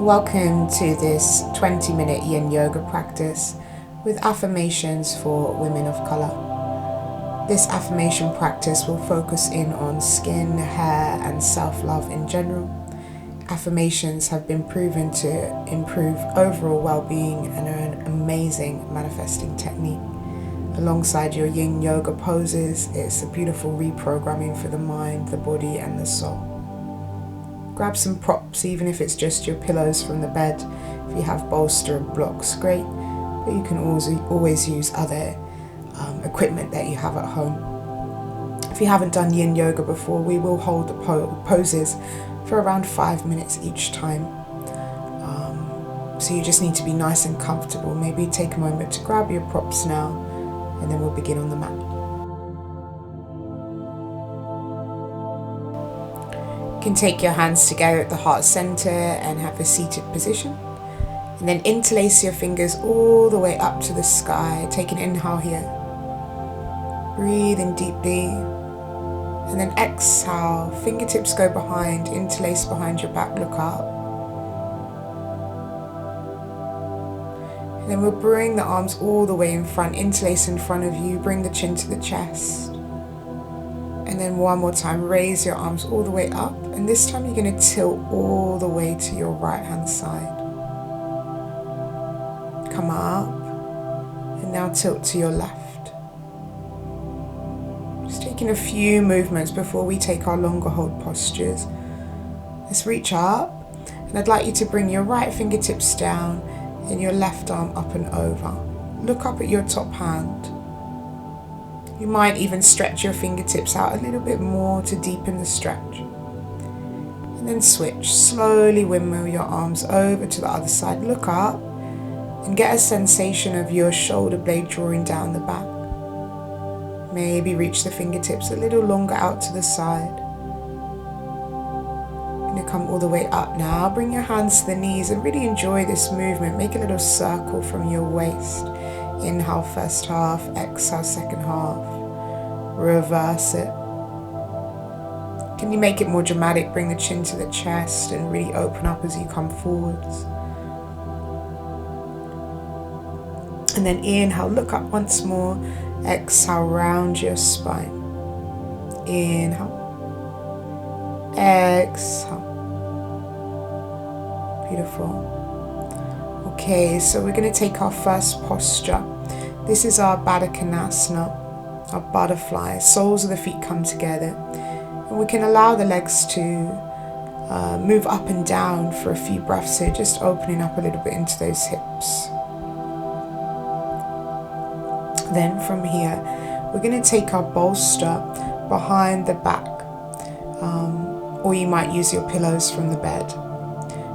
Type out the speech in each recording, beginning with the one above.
Welcome to this 20-minute yin yoga practice with affirmations for women of color. This affirmation practice will focus in on skin, hair, and self-love in general. Affirmations have been proven to improve overall well-being and are an amazing manifesting technique. Alongside your yin yoga poses, it's a beautiful reprogramming for the mind, the body, and the soul. Grab some props, even if it's just your pillows from the bed. If you have bolster and blocks, great. But you can always use other equipment that you have at home. If you haven't done yin yoga before, we will hold the poses for around 5 minutes each time. So you just need to be nice and comfortable. Maybe take a moment to grab your props now, and then we'll begin on the mat. You can take your hands together at the heart center and have a seated position. And then interlace your fingers all the way up to the sky. Take an inhale here. Breathe in deeply. And then exhale. Fingertips go behind, interlace behind your back, look up. And then we'll bring the arms all the way in front, interlace in front of you, bring the chin to the chest. And then one more time, raise your arms all the way up. And this time you're going to tilt all the way to your right hand side. Come up. And now tilt to your left. Just taking a few movements before we take our longer hold postures. Let's reach up. And I'd like you to bring your right fingertips down and your left arm up and over. Look up at your top hand. You might even stretch your fingertips out a little bit more to deepen the stretch. And then switch. Slowly windmill your arms over to the other side. Look up and get a sensation of your shoulder blade drawing down the back. Maybe reach the fingertips a little longer out to the side. Going to come all the way up now. Bring your hands to the knees and really enjoy this movement. Make a little circle from your waist. Inhale first half, exhale second half. Reverse it. Can you make it more dramatic? Bring the chin to the chest and really open up as you come forwards. And then inhale, look up once more. Exhale, round your spine. Inhale. Exhale. Beautiful. Okay, so we're going to take our first posture. This is our Baddha Konasana, our butterfly. Soles of the feet come together. And we can allow the legs to move up and down for a few breaths here, just opening up a little bit into those hips. Then from here, we're going to take our bolster behind the back, or you might use your pillows from the bed.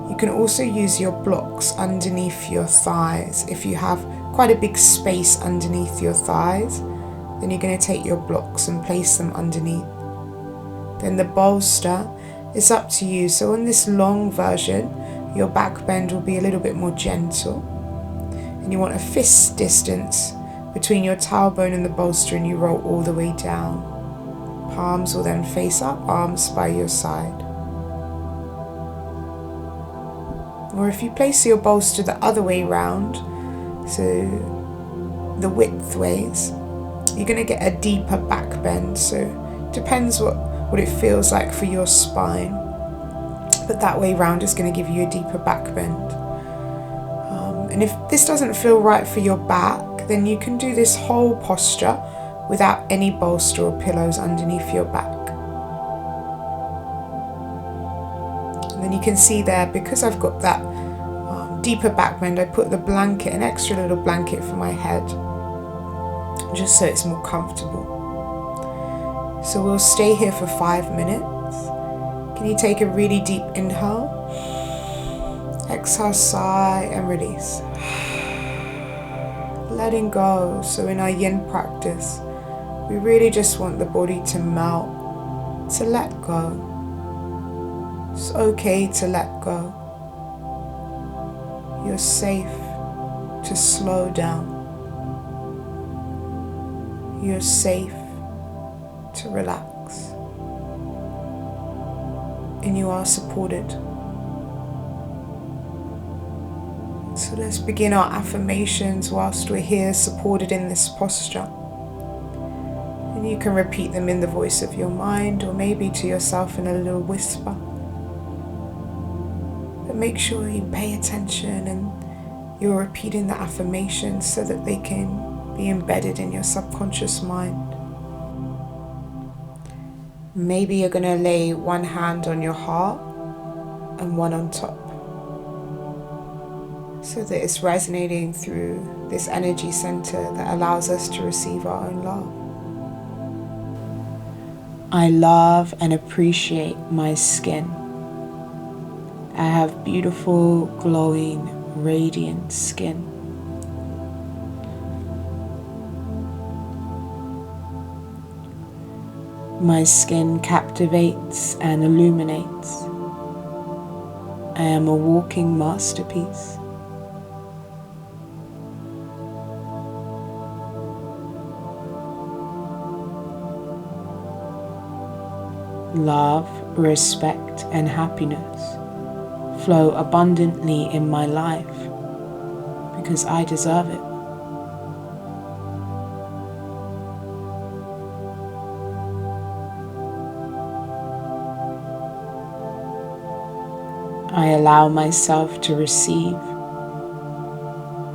You can also use your blocks underneath your thighs. If you have quite a big space underneath your thighs, then you're going to take your blocks and place them underneath. Then the bolster is up to you. So in this long version, your back bend will be a little bit more gentle. And you want a fist distance between your tailbone and the bolster, and you roll all the way down. Palms will then face up, arms by your side. Or if you place your bolster the other way round, so the width ways, you're going to get a deeper back bend. So it depends what it feels like for your spine. But that way round is going to give you a deeper back bend. And if this doesn't feel right for your back, then you can do this whole posture without any bolster or pillows underneath your back. And then you can see there, because I've got that deeper back bend, I put the blanket, an extra little blanket for my head, just so it's more comfortable. So we'll stay here for 5 minutes. Can you take a really deep inhale? Exhale, sigh, and release. Letting go. So in our yin practice, we really just want the body to melt, to let go. It's okay to let go. You're safe to slow down. You're safe to relax. And you are supported. So let's begin our affirmations whilst we're here supported in this posture. And you can repeat them in the voice of your mind or maybe to yourself in a little whisper. But make sure you pay attention and you're repeating the affirmations so that they can be embedded in your subconscious mind. Maybe you're going to lay one hand on your heart and one on top, so that it's resonating through this energy center that allows us to receive our own love. I love and appreciate my skin. I have beautiful, glowing, radiant skin. My skin captivates and illuminates. I am a walking masterpiece. Love, respect, and happiness flow abundantly in my life because I deserve it. I allow myself to receive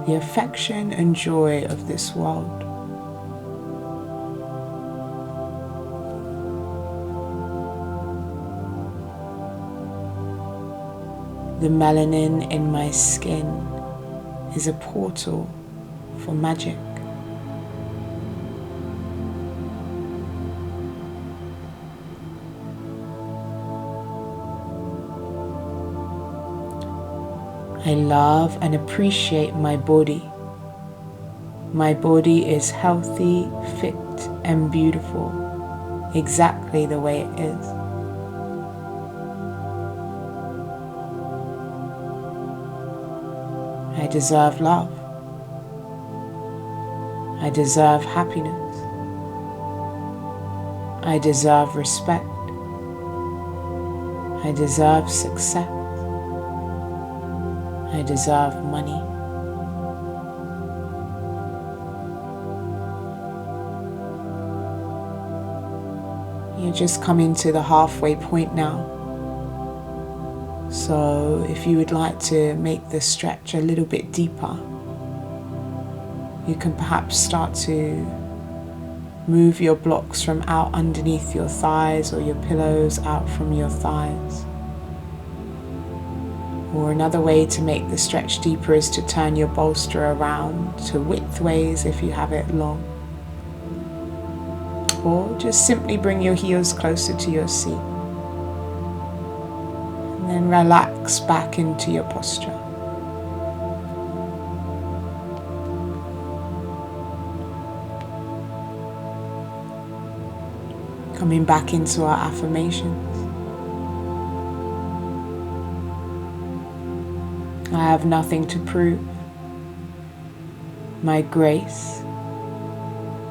the affection and joy of this world. The melanin in my skin is a portal for magic. I love and appreciate my body. My body is healthy, fit, and beautiful, exactly the way it is. I deserve love. I deserve happiness. I deserve respect. I deserve success. I deserve money. You're just coming to the halfway point now. So if you would like to make the stretch a little bit deeper, you can perhaps start to move your blocks from out underneath your thighs or your pillows out from your thighs. Or another way to make the stretch deeper is to turn your bolster around to widthways if you have it long. Or just simply bring your heels closer to your seat. And then relax back into your posture. Coming back into our affirmations. I have nothing to prove. My grace,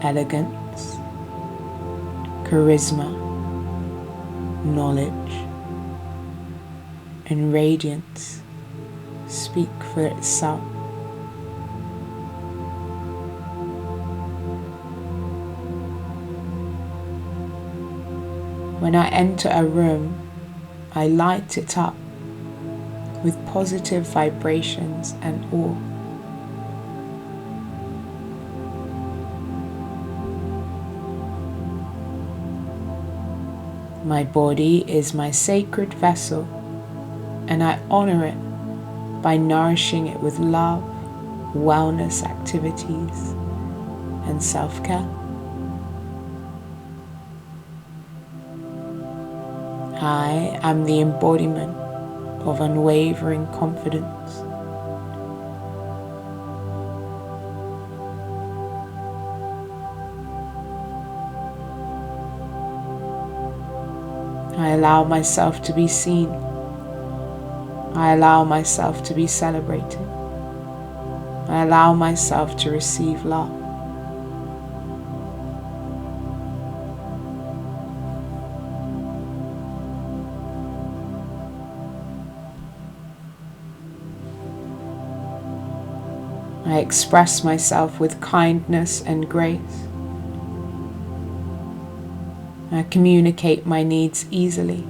elegance, charisma, knowledge, and radiance speak for itself. When I enter a room, I light it up with positive vibrations and awe. My body is my sacred vessel, and I honor it by nourishing it with love, wellness activities, and self-care. I am the embodiment of unwavering confidence. I allow myself to be seen. I allow myself to be celebrated. I allow myself to receive love. I express myself with kindness and grace. I communicate my needs easily.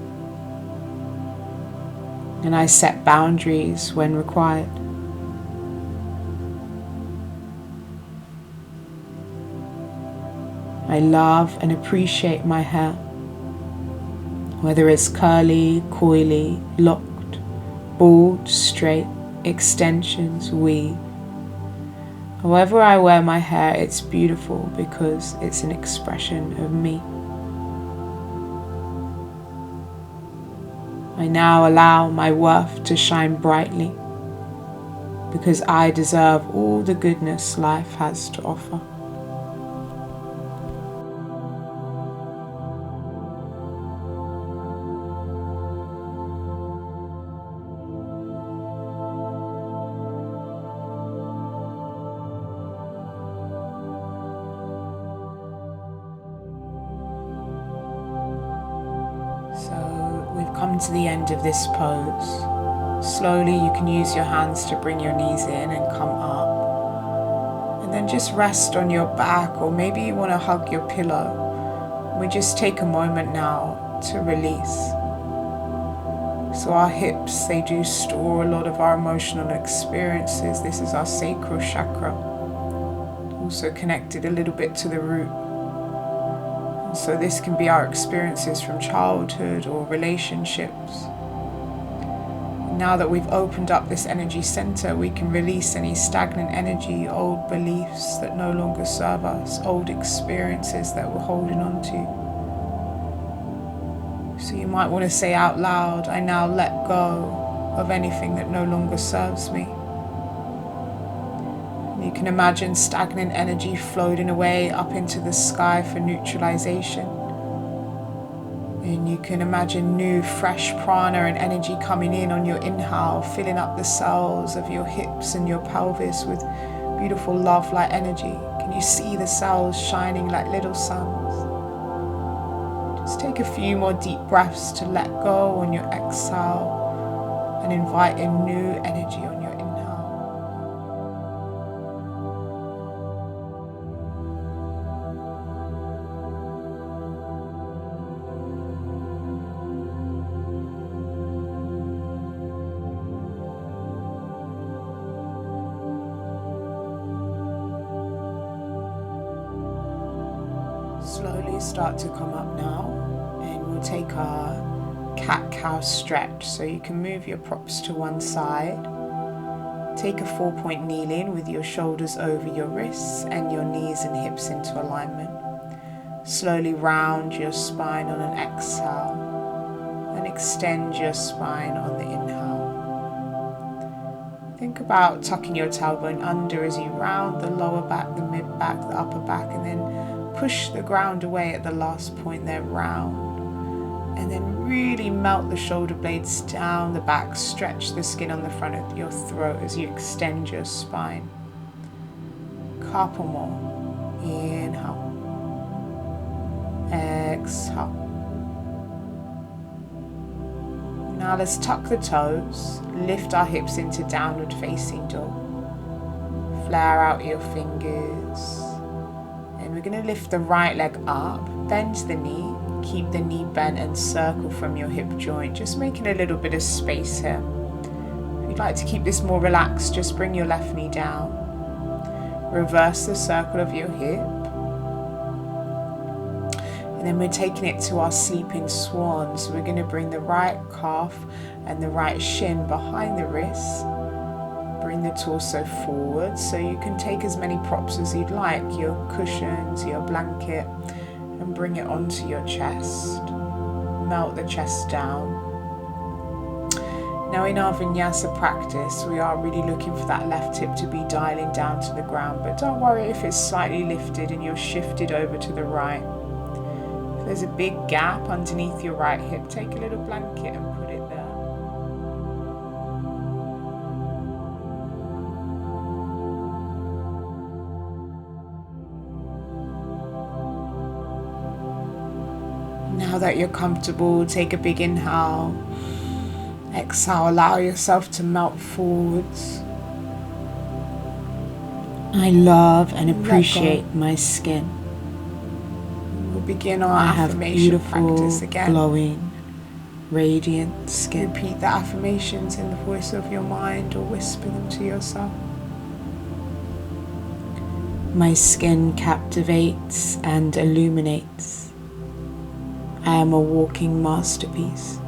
And I set boundaries when required. I love and appreciate my hair, whether it's curly, coily, locked, bald, straight, extensions, weave. However I wear my hair, it's beautiful because it's an expression of me. I now allow my worth to shine brightly because I deserve all the goodness life has to offer. So we've come to the end of this pose. Slowly you can use your hands to bring your knees in and come up. And then just rest on your back, or maybe you want to hug your pillow. We just take a moment now to release. So our hips, they do store a lot of our emotional experiences. This is our sacral chakra. Also connected a little bit to the root. So this can be our experiences from childhood or relationships. Now that we've opened up this energy center, we can release any stagnant energy, old beliefs that no longer serve us, old experiences that we're holding on to. So you might want to say out loud, I now let go of anything that no longer serves me. You can imagine stagnant energy floating away up into the sky for neutralization. And you can imagine new, fresh prana and energy coming in on your inhale, filling up the cells of your hips and your pelvis with beautiful love-light energy. Can you see the cells shining like little suns? Just take a few more deep breaths to let go on your exhale and invite in new energy on your inhale. Slowly start to come up now, and we'll take our cat-cow stretch. So you can move your props to one side. Take a 4-point kneel in with your shoulders over your wrists and your knees and hips into alignment. Slowly round your spine on an exhale and extend your spine on the inhale. Think about tucking your tailbone under as you round the lower back, the mid back, the upper back, and then push the ground away at the last point there, round. And then really melt the shoulder blades down the back, stretch the skin on the front of your throat as you extend your spine. Couple more. Inhale. Exhale. Now let's tuck the toes, lift our hips into downward facing dog. Flare out your fingers. And we're going to lift the right leg up, bend the knee, keep the knee bent and circle from your hip joint, just making a little bit of space here. If you'd like to keep this more relaxed, just bring your left knee down. Reverse the circle of your hip. And then we're taking it to our sleeping swan. So we're going to bring the right calf and the right shin behind the wrist. Bring the torso forward, so you can take as many props as you'd like, your cushions, your blanket, and bring it onto your chest. Melt the chest down. Now in our vinyasa practice, we are really looking for that left hip to be dialing down to the ground, but don't worry if it's slightly lifted and you're shifted over to the right. If there's a big gap underneath your right hip, take a little blanket and put it there. Now that you're comfortable, take a big inhale. Exhale, allow yourself to melt forwards. I love and appreciate my skin. We'll begin our affirmation practice again. Glowing, radiant skin. Repeat the affirmations in the voice of your mind or whisper them to yourself. My skin captivates and illuminates. I am a walking masterpiece.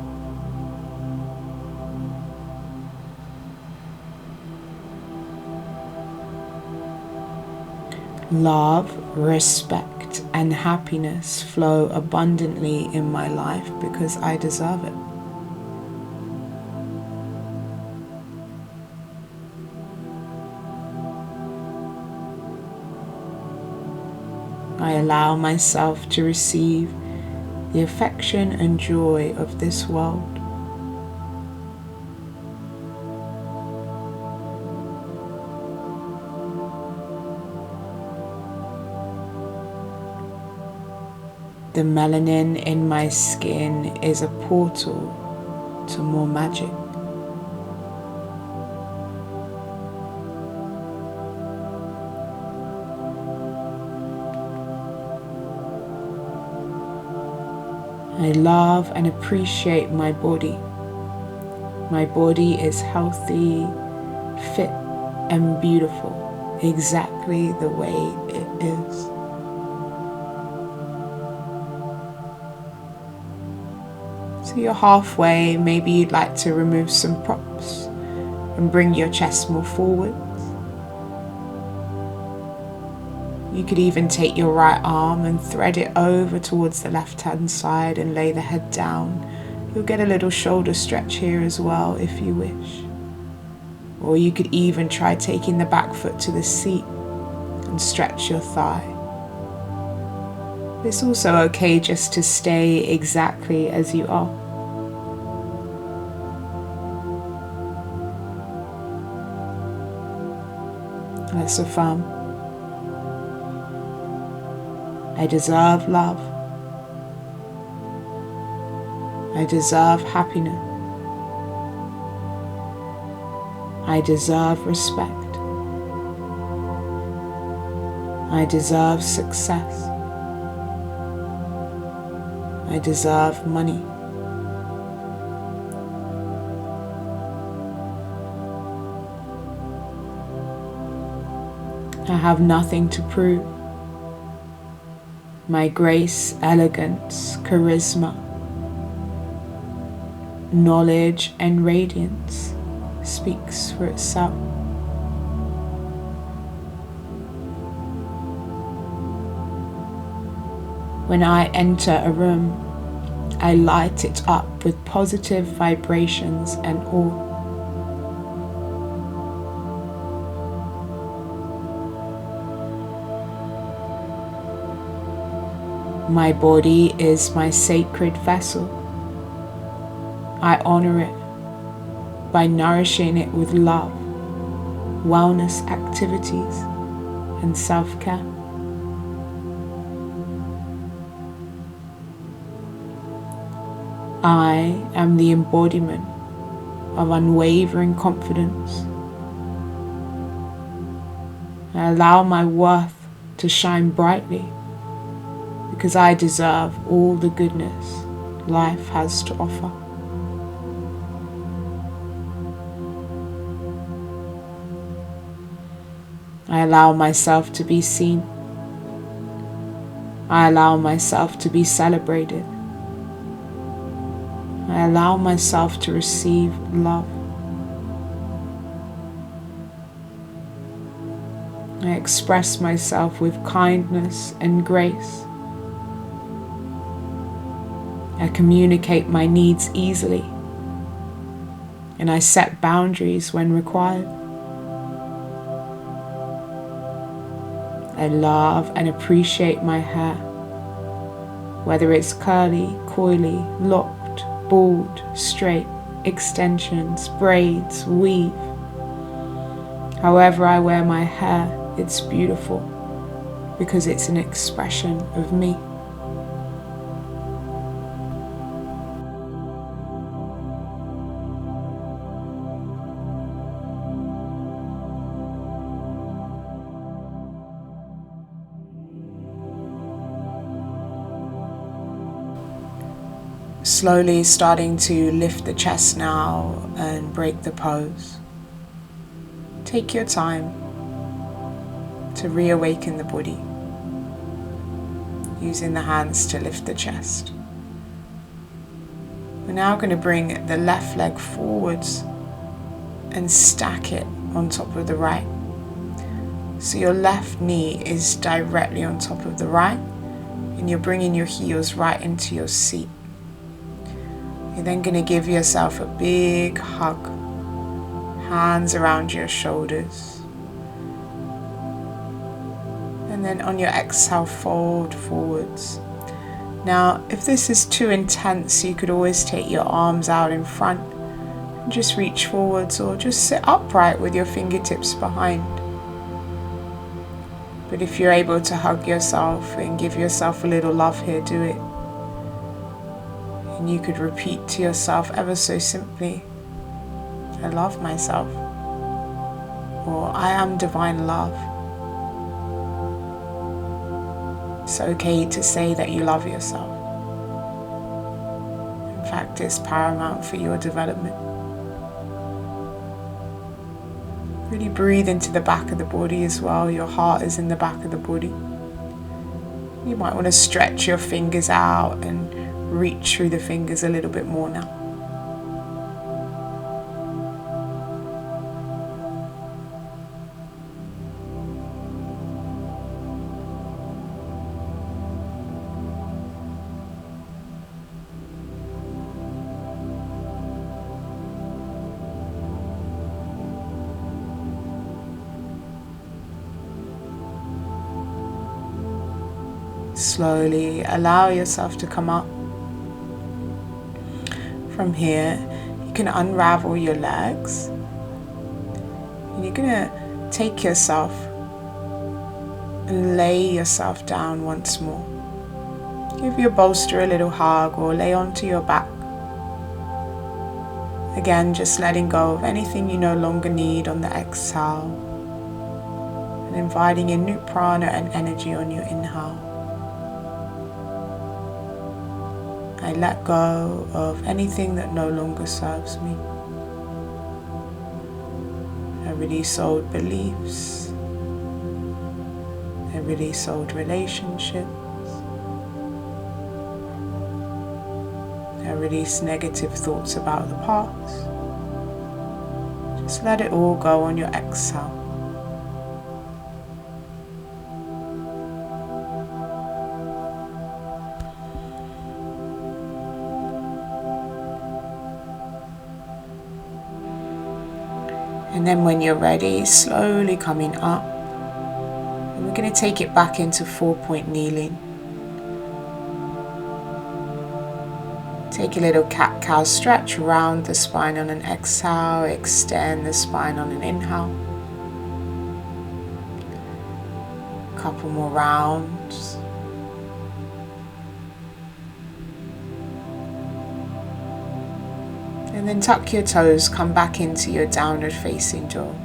Love, respect, and happiness flow abundantly in my life because I deserve it. I allow myself to receive the affection and joy of this world. The melanin in my skin is a portal to more magic. I love and appreciate my body. My body is healthy, fit, and beautiful, exactly the way it is. So you're halfway, maybe you'd like to remove some props and bring your chest more forward. You could even take your right arm and thread it over towards the left-hand side and lay the head down. You'll get a little shoulder stretch here as well if you wish. Or you could even try taking the back foot to the seat and stretch your thigh. It's also okay just to stay exactly as you are. Let's affirm. I deserve love. I deserve happiness. I deserve respect. I deserve success. I deserve money. I have nothing to prove. My grace, elegance, charisma, knowledge, and radiance speaks for itself. When I enter a room, I light it up with positive vibrations and awe. My body is my sacred vessel. I honor it by nourishing it with love, wellness activities, and self-care. I am the embodiment of unwavering confidence. I allow my worth to shine brightly because I deserve all the goodness life has to offer. I allow myself to be seen. I allow myself to be celebrated. I allow myself to receive love. I express myself with kindness and grace. I communicate my needs easily, and I set boundaries when required. I love and appreciate my hair, whether it's curly, coily, locked, bald, straight, extensions, braids, weave. However I wear my hair, it's beautiful because it's an expression of me. Slowly starting to lift the chest now and break the pose. Take your time to reawaken the body, using the hands to lift the chest. We're now going to bring the left leg forwards and stack it on top of the right. So your left knee is directly on top of the right, and you're bringing your heels right into your seat. You're then going to give yourself a big hug, hands around your shoulders. And then on your exhale, fold forwards. Now, if this is too intense, you could always take your arms out in front and just reach forwards, or just sit upright with your fingertips behind. But if you're able to hug yourself and give yourself a little love here, do it. And you could repeat to yourself ever so simply, I love myself, or I am divine love. It's okay to say that you love yourself. In fact, it's paramount for your development. Really breathe into the back of the body as well. Your heart is in the back of the body. You might want to stretch your fingers out and reach through the fingers a little bit more now. Slowly allow yourself to come up. From here, you can unravel your legs. And you're going to take yourself and lay yourself down once more. Give your bolster a little hug or lay onto your back. Again, just letting go of anything you no longer need on the exhale. And inviting in new prana and energy on your inhale. I let go of anything that no longer serves me. I release old beliefs. I release old relationships. I release negative thoughts about the past. Just let it all go on your exhale. And then when you're ready, slowly coming up. And we're going to take it back into 4-point kneeling. Take a little cat-cow stretch around the spine on an exhale. Extend the spine on an inhale. A couple more rounds. And then tuck your toes, come back into your downward facing dog.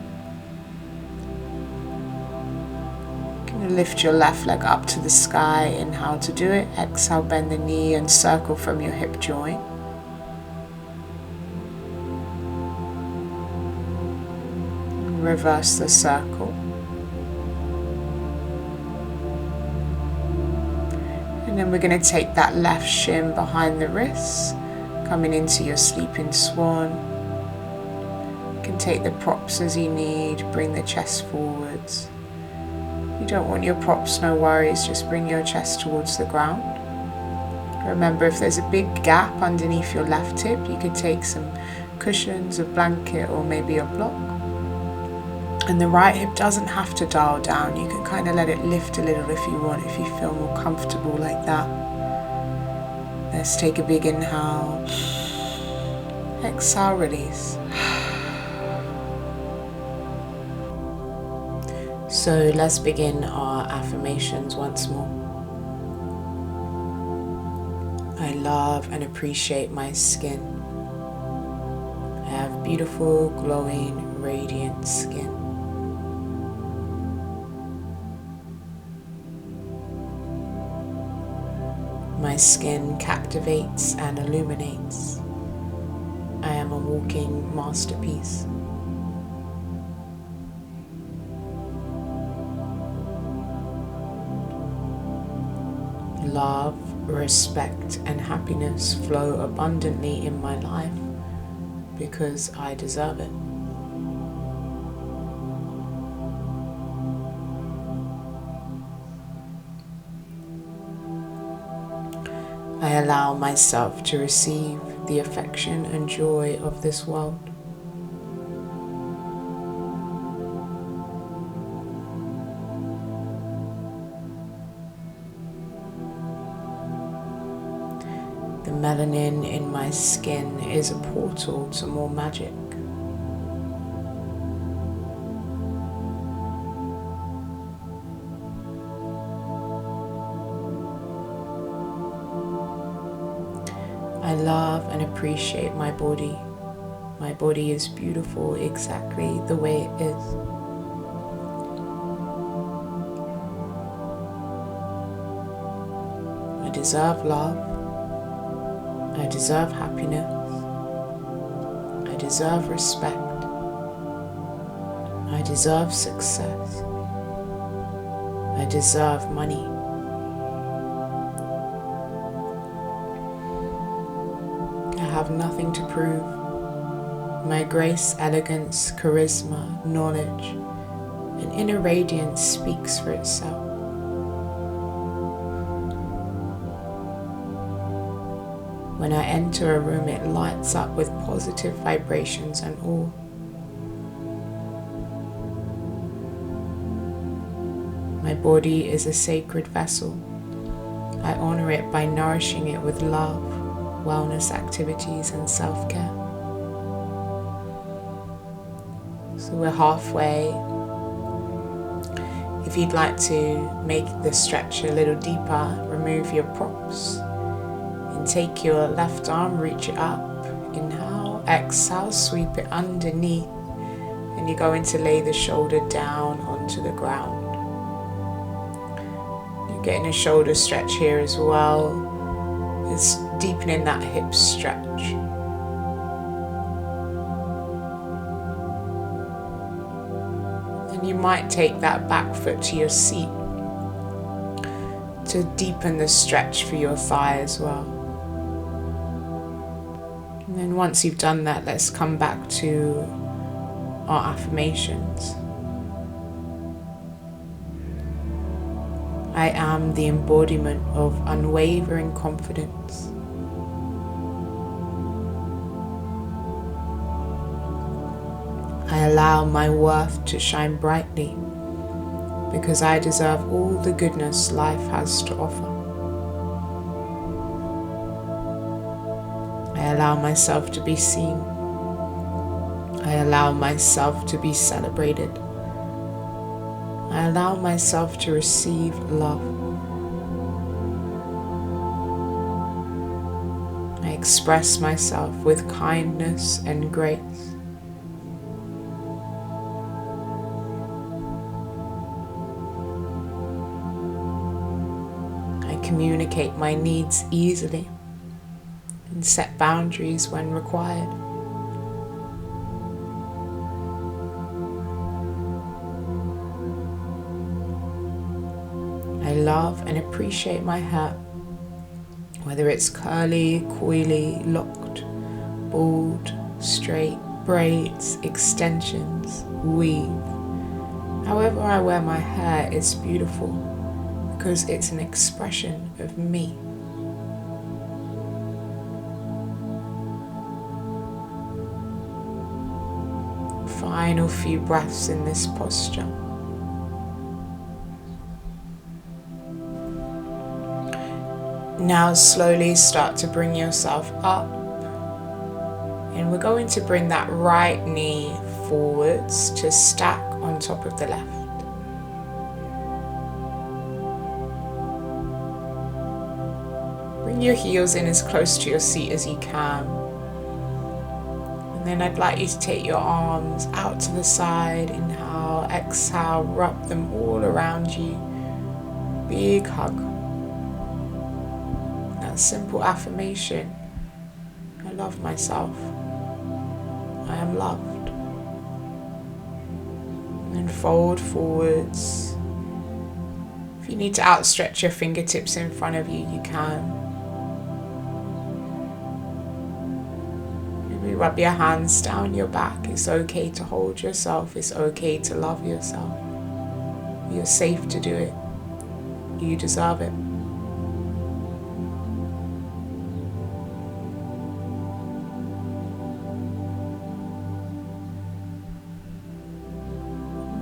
Going to lift your left leg up to the sky. Inhale to do it. Exhale, bend the knee and circle from your hip joint. And reverse the circle. And then we're going to take that left shin behind the wrists. Coming into your sleeping swan. You can take the props as you need, bring the chest forwards. If you don't want your props, no worries, just bring your chest towards the ground. Remember, if there's a big gap underneath your left hip, you could take some cushions, a blanket, or maybe a block. And the right hip doesn't have to dial down. You can kind of let it lift a little if you want, if you feel more comfortable like that. Let's take a big inhale. Exhale, release. So let's begin our affirmations once more. I love and appreciate my skin. I have beautiful, glowing, radiant skin. My skin captivates and illuminates. I am a walking masterpiece. Love, respect, and happiness flow abundantly in my life because I deserve it. I allow myself to receive the affection and joy of this world. The melanin in my skin is a portal to more magic. I love and appreciate my body. My body is beautiful exactly the way it is. I deserve love. I deserve happiness. I deserve respect. I deserve success. I deserve money. I have nothing to prove. My grace, elegance, charisma, knowledge, and inner radiance speaks for itself. When I enter a room, it lights up with positive vibrations and awe. My body is a sacred vessel. I honor it by nourishing it with love, wellness activities, and self-care. So we're halfway. If you'd like to make the stretch a little deeper, remove your props. And take your left arm, reach it up. Inhale, exhale, sweep it underneath. And you're going to lay the shoulder down onto the ground. You're getting a shoulder stretch here as well. It's deepening that hip stretch. And you might take that back foot to your seat to deepen the stretch for your thigh as well. And then once you've done that, let's come back to our affirmations. I am the embodiment of unwavering confidence. I allow my worth to shine brightly because I deserve all the goodness life has to offer. I allow myself to be seen. I allow myself to be celebrated. I allow myself to receive love. I express myself with kindness and grace. I communicate my needs easily and set boundaries when required. I love and appreciate my hair, whether it's curly, coily, locked, bald, straight, braids, extensions, weave. However I wear my hair, it's beautiful because it's an expression of me. Final few breaths in this posture. Now slowly start to bring yourself up, and we're going to bring that right knee forwards to stack on top of the left. Bring your heels in as close to your seat as you can. And then I'd like you to take your arms out to the side. Inhale, exhale, wrap them all around you. Big hug. that simple affirmation. I love myself. I am loved. And fold forwards. If you need to outstretch your fingertips in front of you, you can. Maybe rub your hands down your back. It's okay to hold yourself. It's okay to love yourself. You're safe to do it. You deserve it.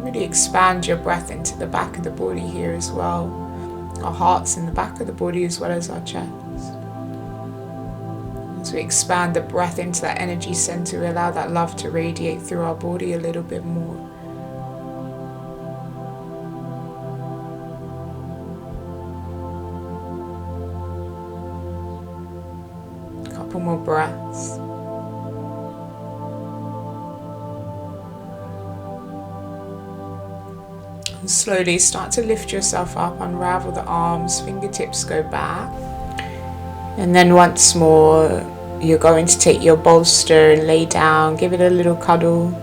Really expand your breath into the back of the body here as well. Our heart's in the back of the body as well as our chest. As we expand the breath into that energy center, we allow that love to radiate through our body a little bit more. A couple more breaths. And slowly start to lift yourself up, unravel the arms, fingertips go back. And then once more, you're going to take your bolster and lay down, give it a little cuddle,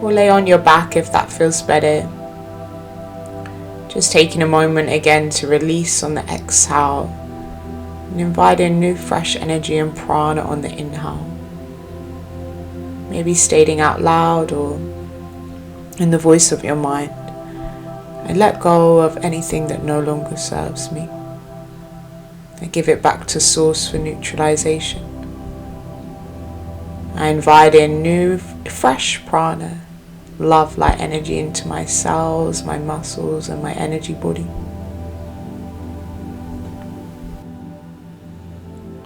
or lay on your back if that feels better. Just taking a moment again to release on the exhale and invite in new fresh energy and prana on the inhale. Maybe stating out loud or in the voice of your mind, I let go of anything that no longer serves me. I give it back to source for neutralization. I invite in new, fresh prana, love light energy into my cells, my muscles, and my energy body.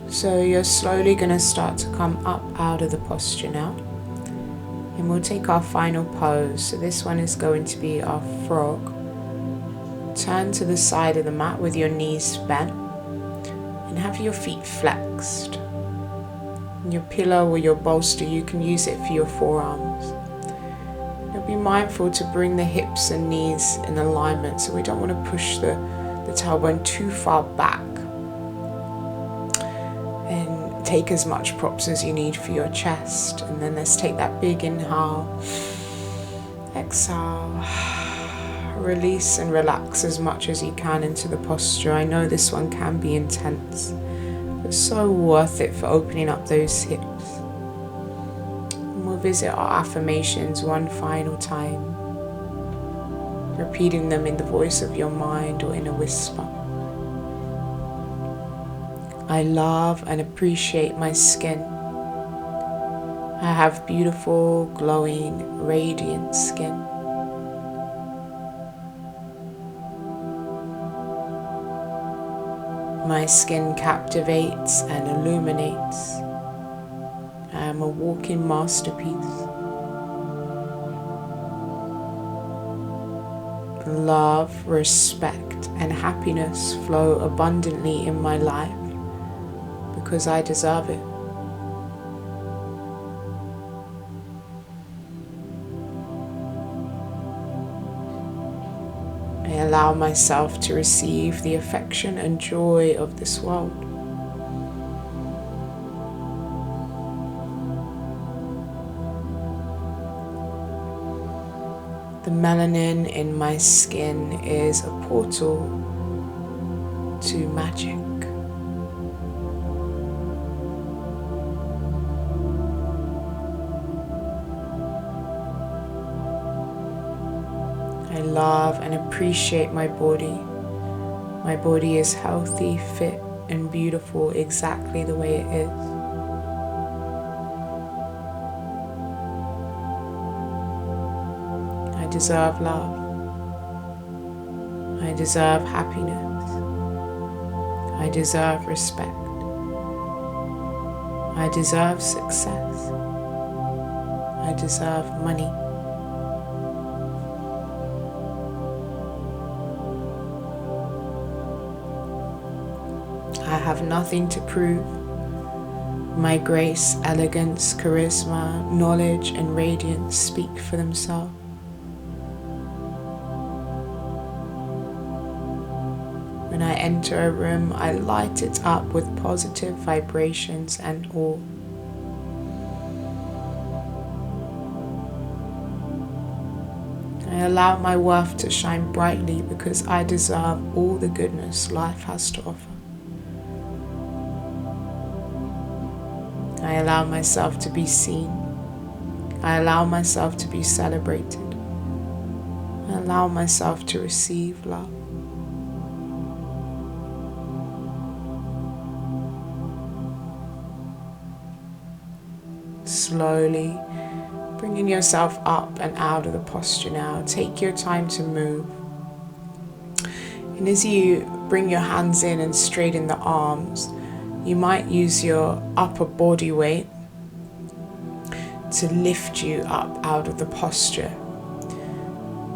So you're slowly going to start to come up out of the posture now. And we'll take our final pose. So this one is going to be our frog. Turn to the side of the mat with your knees bent and have your feet flexed. Your pillow or your bolster, you can use it for your forearms. Now be mindful to bring the hips and knees in alignment, so we don't want to push the tailbone too far back. And take as much props as you need for your chest. And then let's take that big inhale, exhale. Release and relax as much as you can into the posture. I know this one can be intense, but so worth it for opening up those hips. And we'll visit our affirmations one final time, repeating them in the voice of your mind or in a whisper. I love and appreciate my skin. I have beautiful, glowing, radiant skin. My skin captivates and illuminates. I am a walking masterpiece. Love, respect, and happiness flow abundantly in my life because I deserve it. I allow myself to receive the affection and joy of this world. The melanin in my skin is a portal to magic. I love and appreciate my body. My body is healthy, fit, and beautiful exactly the way it is. I deserve love. I deserve happiness. I deserve respect. I deserve success. I deserve money. I have nothing to prove. My grace, elegance, charisma, knowledge, and radiance speak for themselves. When I enter enter a room, I light it up with positive vibrations and awe. I allow my worth to shine brightly because I deserve all the goodness life has to offer. I allow myself to be seen. I allow myself to be celebrated. I allow myself to receive love. Slowly bringing yourself up and out of the posture now. Take your time to move. And as you bring your hands in and straighten the arms, you might use your upper body weight to lift you up out of the posture.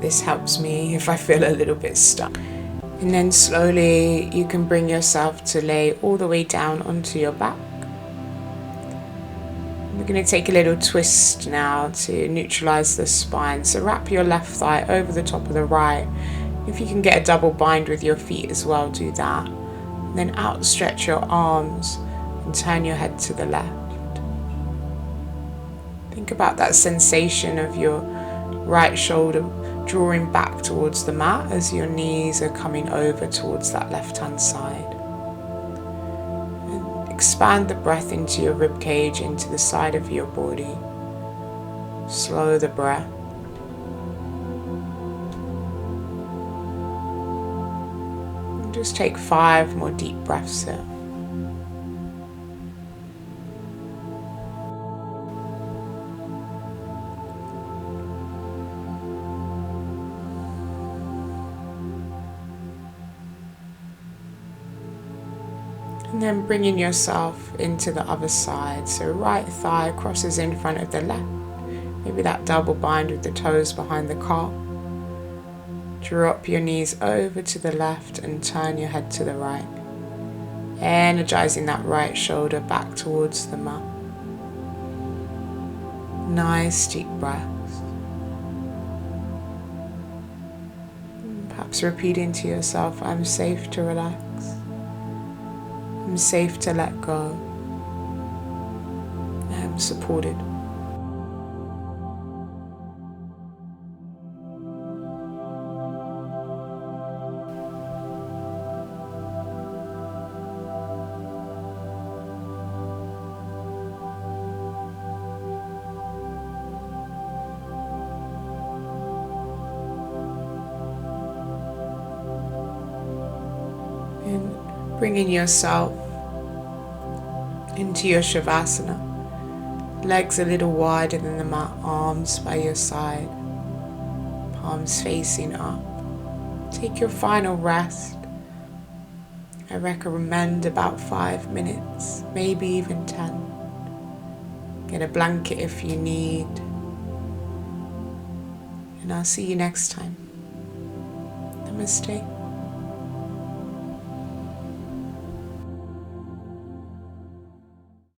This helps me if I feel a little bit stuck. And then slowly you can bring yourself to lay all the way down onto your back. We're going to take a little twist now to neutralize the spine. So wrap your left thigh over the top of the right. If you can get a double bind with your feet as well, do that. And then outstretch your arms and turn your head to the left. Think about that sensation of your right shoulder drawing back towards the mat as your knees are coming over towards that left-hand side. And expand the breath into your rib cage, into the side of your body. Slow the breath. And just take 5 more deep breaths here. And then bringing yourself into the other side. So right thigh crosses in front of the left. Maybe that double bind with the toes behind the calf. Drop your knees over to the left and turn your head to the right. Energizing that right shoulder back towards the mat. Nice deep breaths. Perhaps repeating to yourself, I'm safe to relax. I'm safe to let go. I am supported. And bringing yourself into your shavasana, legs a little wider than the mat, arms by your side, palms facing up. Take your final rest. I recommend about 5 minutes, maybe even 10. Get a blanket if you need. And I'll see you next time. Namaste.